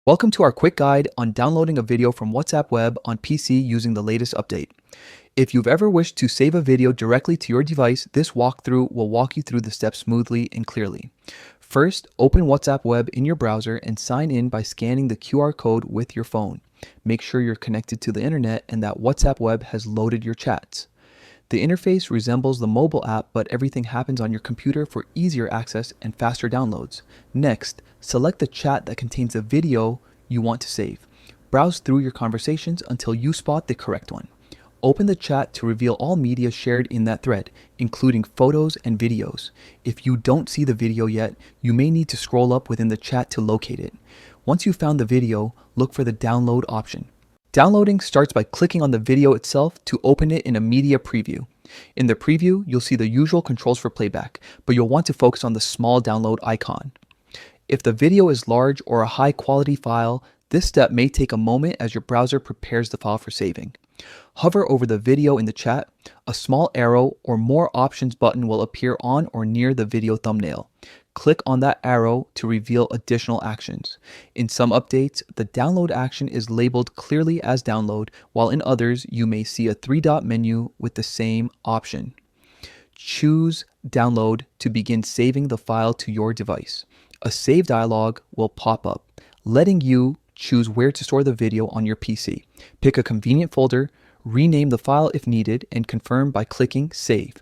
Welcome to our quick guide on downloading a video from WhatsApp Web on PC using the latest update. If you've ever wished to save a video directly to your device, this walkthrough will walk you through the steps smoothly and clearly. First, open WhatsApp Web in your browser and sign in by scanning the QR code with your phone. Make sure you're connected to the internet and that WhatsApp Web has loaded your chats. The interface resembles the mobile app, but everything happens on your computer for easier access and faster downloads. Next, select the chat that contains the video you want to save. Browse through your conversations until you spot the correct one. Open the chat to reveal all media shared in that thread, including photos and videos. If you don't see the video yet, you may need to scroll up within the chat to locate it. Once you've found the video, look for the download option. Downloading starts by clicking on the video itself to open it in a media preview. In the preview, you'll see the usual controls for playback, but you'll want to focus on the small download icon. If the video is large or a high quality file, this step may take a moment as your browser prepares the file for saving. Hover over the video in the chat. A small arrow or more options button will appear on or near the video thumbnail. Click on that arrow to reveal additional actions. In some updates, the download action is labeled clearly as download, while in others, you may see a three-dot menu with the same option. Choose download to begin saving the file to your device. A save dialog will pop up, letting you choose where to store the video on your PC. Pick a convenient folder, rename the file if needed, and confirm by clicking Save.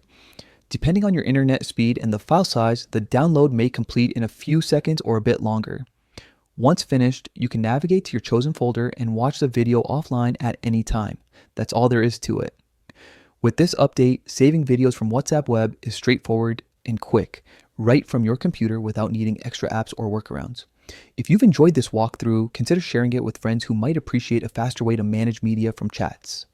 Depending on your internet speed and the file size, the download may complete in a few seconds or a bit longer. Once finished, you can navigate to your chosen folder and watch the video offline at any time. That's all there is to it. With this update, saving videos from WhatsApp Web is straightforward and quick, right from your computer without needing extra apps or workarounds. If you've enjoyed this walkthrough, consider sharing it with friends who might appreciate a faster way to manage media from chats.